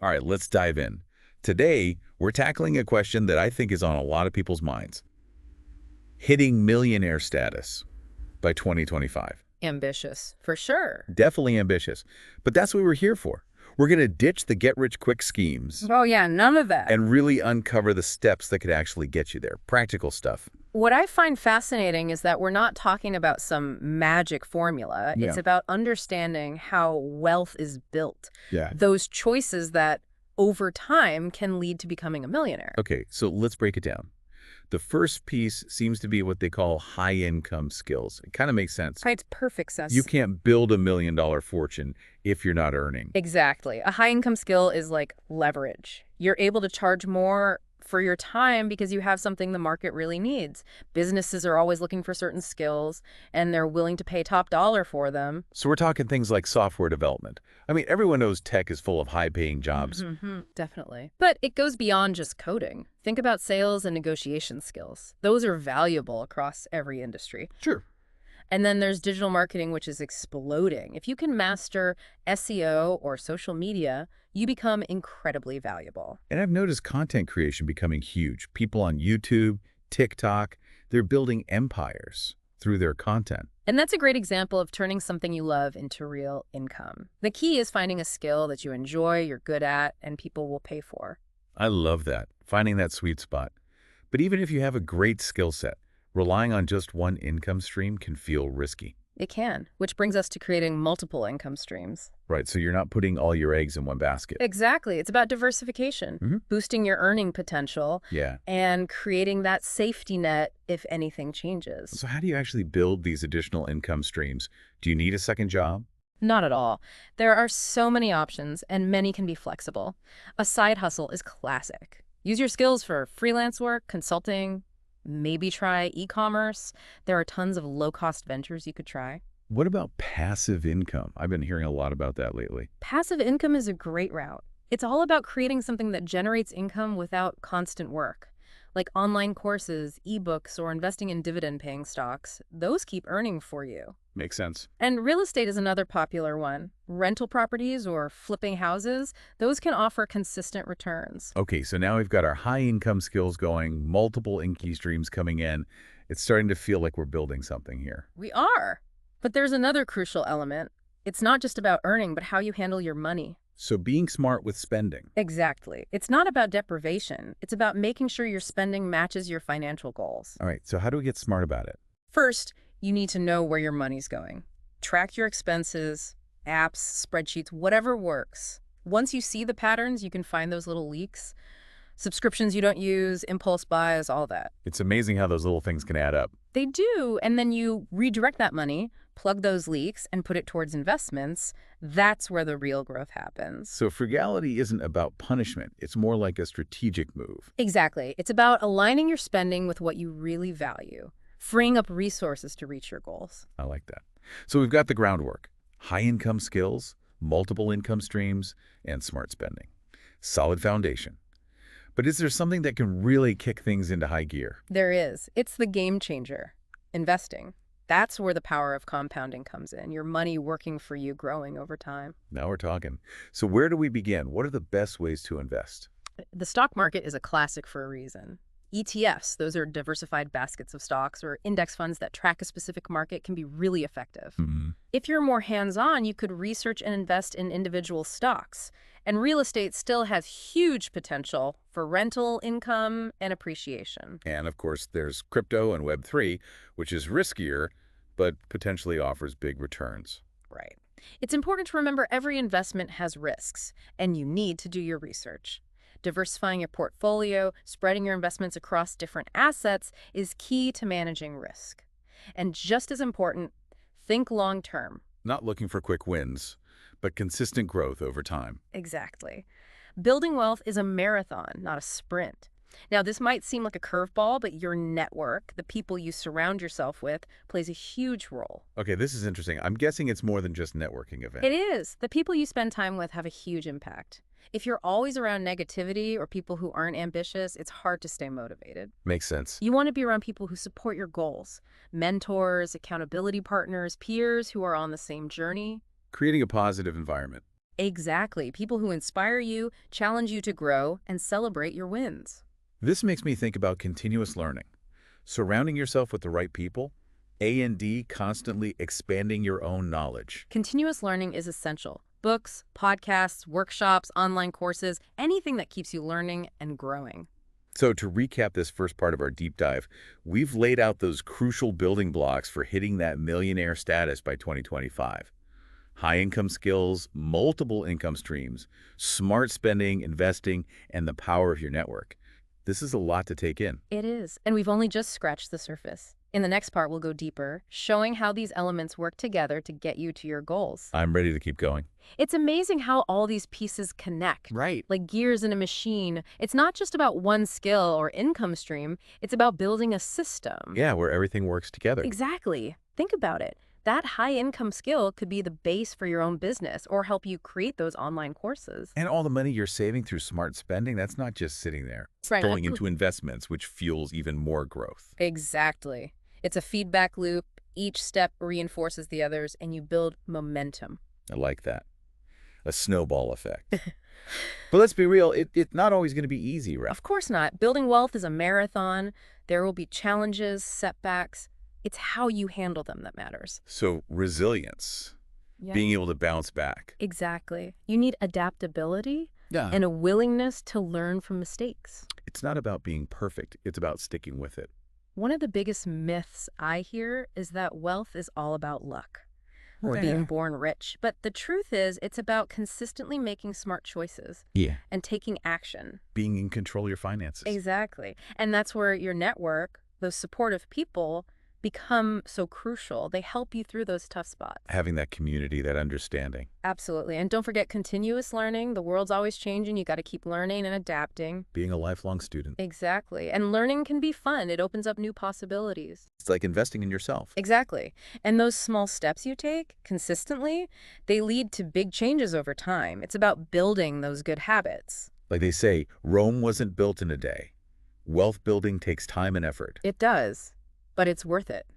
All right, let's dive in. Today, we're tackling a question that I think is on a lot of people's minds. Hitting millionaire status by 2025. Ambitious, for sure. Definitely ambitious, but that's what we're here for. We're going to ditch the get-rich-quick schemes Oh, yeah, none of that. and really uncover the steps that could actually get you there. Practical stuff. What I find fascinating is that we're not talking about some magic formula. Yeah. It's about understanding how wealth is built. Yeah. Those choices that over time can lead to becoming a millionaire. Okay, so let's break it down. The first piece seems to be what they call high-income skills. It kind of makes sense. Makes perfect sense. You can't build $1 million fortune if you're not earning. Exactly. A high income skill is like leverage. You're able to charge more for your time because you have something the market really needs. Businesses are always looking for certain skills, and they're willing to pay top dollar for them. So we're talking things like software development. I mean, everyone knows tech is full of high-paying jobs. Definitely. But it goes beyond just coding. Think about sales and negotiation skills. Those are valuable across every industry. Sure. And then there's digital marketing, which is exploding. If you can master SEO or social media, you become incredibly valuable. And I've noticed content creation becoming huge. People on YouTube, TikTok, they're building empires through their content. And that's a great example of turning something you love into real income. The key is finding a skill that you enjoy, you're good at, and people will pay for. I love that, finding that sweet spot. But even if you have a great skill set, relying on just one income stream can feel risky. It can, which brings us to creating multiple income streams. Right, so you're not putting all your eggs in one basket. Exactly. It's about diversification, boosting your earning potential, Yeah. and creating that safety net if anything changes. So how do you actually build these additional income streams? Do you need a second job? Not at all. There are so many options, and many can be flexible. A side hustle is classic. Use your skills for freelance work, consulting, maybe try e-commerce. There are tons of low-cost ventures you could try. What about passive income? I've been hearing a lot about that lately. Passive income is a great route. It's all about creating something that generates income without constant work, like online courses, ebooks, or investing in dividend-paying stocks. Those keep earning for you. Makes sense. And real estate is another popular one. Rental properties or flipping houses, those can offer consistent returns. Okay, so now we've got our high income skills going, multiple income streams coming in. It's starting to feel like we're building something here. We are. But there's another crucial element. It's not just about earning, but how you handle your money. So being smart with spending. Exactly. It's not about deprivation. It's about making sure your spending matches your financial goals. All right, so how do we get smart about it? First, you need to know where your money's going. Track your expenses, apps, spreadsheets, whatever works. Once you see the patterns, you can find those little leaks. Subscriptions you don't use, impulse buys, all that. It's amazing how those little things can add up. They do, and then you redirect that money, plug those leaks, and put it towards investments. That's where the real growth happens. So frugality isn't about punishment. It's more like a strategic move. Exactly. It's about aligning your spending with what you really value, freeing up resources to reach your goals. I like that. So we've got the groundwork. High income skills, multiple income streams, and smart spending. Solid foundation. But is there something that can really kick things into high gear? There is. It's the game changer. Investing. That's where the power of compounding comes in, your money working for you, growing over time. Now we're talking. So where do we begin? What are the best ways to invest? The stock market is a classic for a reason. ETFs, those are diversified baskets of stocks, or index funds that track a specific market, can be really effective. If you're more hands-on, you could research and invest in individual stocks. And real estate still has huge potential for rental income and appreciation. And of course, there's crypto and Web3, which is riskier, but potentially offers big returns. Right. It's important to remember every investment has risks, and you need to do your research. Diversifying your portfolio, spreading your investments across different assets is key to managing risk. And just as important, think long-term. Not looking for quick wins, but consistent growth over time. Exactly. Building wealth is a marathon, not a sprint. Now, this might seem like a curveball, but your network, the people you surround yourself with, plays a huge role. Okay, this is interesting. I'm guessing it's more than just networking event. It is. The people you spend time with have a huge impact. If you're always around negativity or people who aren't ambitious, it's hard to stay motivated. Makes sense. You want to be around people who support your goals. Mentors, accountability partners, peers who are on the same journey. Creating a positive environment. Exactly. People who inspire you, challenge you to grow, and celebrate your wins. This makes me think about continuous learning. Surrounding yourself with the right people, A&D constantly expanding your own knowledge. Continuous learning is essential. Books, podcasts, workshops, online courses, anything that keeps you learning and growing. So to recap this first part of our deep dive, we've laid out those crucial building blocks for hitting that millionaire status by 2025. High income skills, multiple income streams, smart spending, investing, and the power of your network. This is a lot to take in. It is, and we've only just scratched the surface. In the next part, we'll go deeper, showing how these elements work together to get you to your goals. I'm ready to keep going. It's amazing how all these pieces connect. Right. Like gears in a machine. It's not just about one skill or income stream, it's about building a system. Yeah, where everything works together. Exactly. Think about it. That high-income skill could be the base for your own business or help you create those online courses. And all the money you're saving through smart spending, that's not just sitting there. It's Right. going into investments, which fuels even more growth. Exactly. It's a feedback loop. Each step reinforces the others, and you build momentum. I like that. A snowball effect. But let's be real, it's not always going to be easy, right? Of course not. Building wealth is a marathon. There will be challenges, setbacks. It's how you handle them that matters. So resilience, Yeah. being able to bounce back. Exactly. You need adaptability Yeah. and a willingness to learn from mistakes. It's not about being perfect. It's about sticking with it. One of the biggest myths I hear is that wealth is all about luck or Yeah. being born rich. But the truth is, it's about consistently making smart choices Yeah. and taking action. Being in control of your finances. Exactly. And that's where your network, those supportive people, become so crucial. They help you through those tough spots. Having that community, that understanding. Absolutely. And don't forget continuous learning. The world's always changing. You got to keep learning and adapting. Being a lifelong student. Exactly. And learning can be fun. It opens up new possibilities. It's like investing in yourself. Exactly. And those small steps you take consistently, they lead to big changes over time. It's about building those good habits. Like they say, Rome wasn't built in a day. Wealth building takes time and effort. It does, but it's worth it.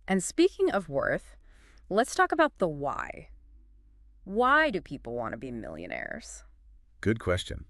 And speaking of worth, let's talk about the why. Why do people want to be millionaires? Good question.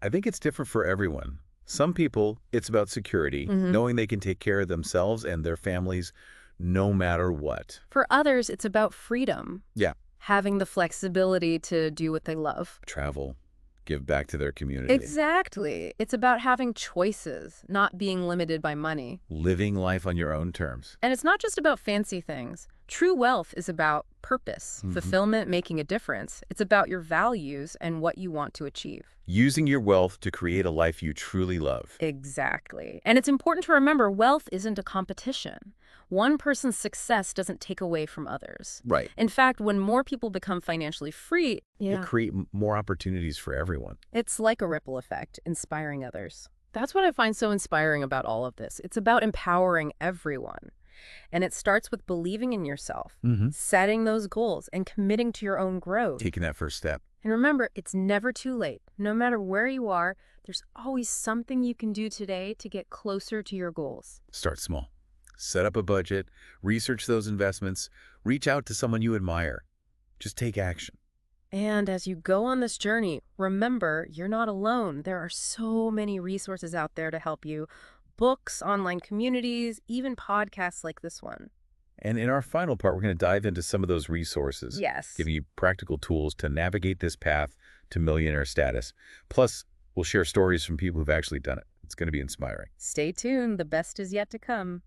I think it's different for everyone. Some people, it's about security, knowing they can take care of themselves and their families no matter what. For others, it's about freedom. Yeah. Having the flexibility to do what they love. Travel, give back to their community. Exactly. It's about having choices, not being limited by money. Living life on your own terms. And it's not just about fancy things. True wealth is about purpose, fulfillment, making a difference. It's about your values and what you want to achieve. Using your wealth to create a life you truly love. Exactly. And it's important to remember wealth isn't a competition. One person's success doesn't take away from others. Right. In fact, when more people become financially free, It create more opportunities for everyone. it's like a ripple effect, inspiring others. That's what I find so inspiring about all of this. It's about empowering everyone. And it starts with believing in yourself, setting those goals, and committing to your own growth. Taking that first step. And remember, it's never too late. No matter where you are, there's always something you can do today to get closer to your goals. Start small. Set up a budget, research those investments, reach out to someone you admire. Just take action. And as you go on this journey, remember, you're not alone. There are so many resources out there to help you. Books, online communities, even podcasts like this one. And in our final part, we're going to dive into some of those resources. Yes. Giving you practical tools to navigate this path to millionaire status. Plus, we'll share stories from people who've actually done it. It's going to be inspiring. Stay tuned. The best is yet to come.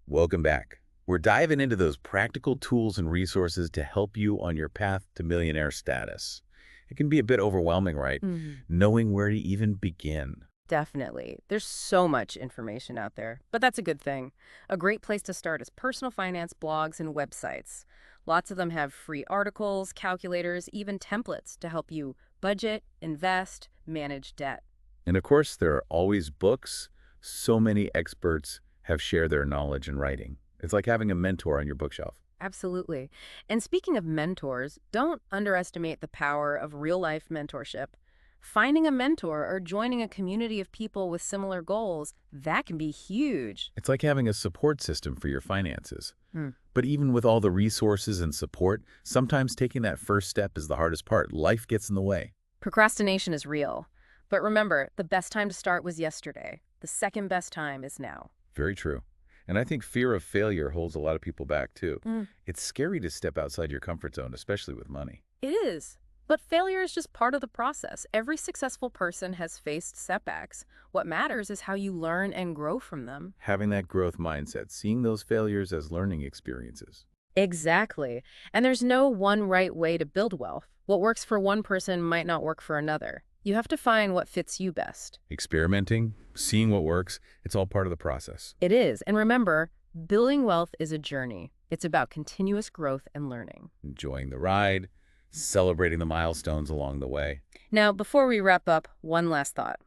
Welcome back. We're diving into those practical tools and resources to help you on your path to millionaire status. It can be a bit overwhelming, right? Knowing where to even begin. Definitely. There's so much information out there, but that's a good thing. A great place to start is personal finance blogs and websites. Lots of them have free articles, calculators, even templates to help you budget, invest, manage debt. And of course, there are always books. So many experts have shared their knowledge in writing. It's like having a mentor on your bookshelf. Absolutely. And speaking of mentors, don't underestimate the power of real-life mentorship. Finding a mentor or joining a community of people with similar goals, that can be huge. It's like having a support system for your finances. But even with all the resources and support, sometimes taking that first step is the hardest part. Life gets in the way. Procrastination is real. But remember, the best time to start was yesterday. The second best time is now. Very true. And I think fear of failure holds a lot of people back, too. Mm. It's scary to step outside your comfort zone, especially with money. It is. But failure is just part of the process. Every successful person has faced setbacks. What matters is how you learn and grow from them. Having that growth mindset, seeing those failures as learning experiences. Exactly. And there's no one right way to build wealth. What works for one person might not work for another. You have to find what fits you best. Experimenting, seeing what works, it's all part of the process. It is. And remember, building wealth is a journey. It's about continuous growth and learning. Enjoying the ride, celebrating the milestones along the way. Now, before we wrap up, one last thought.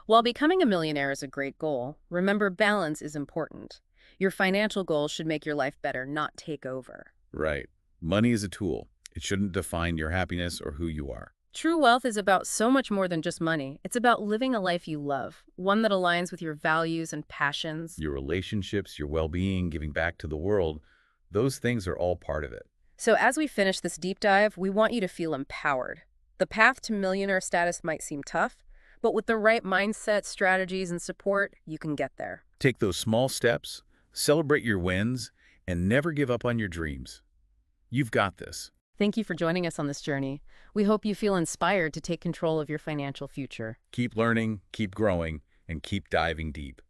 While becoming a millionaire is a great goal, remember balance is important. Your financial goals should make your life better, not take over. Right. Money is a tool. It shouldn't define your happiness or who you are. True wealth is about so much more than just money. It's about living a life you love, one that aligns with your values and passions. Your relationships, your well-being, giving back to the world, those things are all part of it. So as we finish this deep dive, we want you to feel empowered. The path to millionaire status might seem tough, but with the right mindset, strategies, and support, you can get there. Take those small steps, celebrate your wins, and never give up on your dreams. You've got this. Thank you for joining us on this journey. We hope you feel inspired to take control of your financial future. Keep learning, keep growing, and keep diving deep.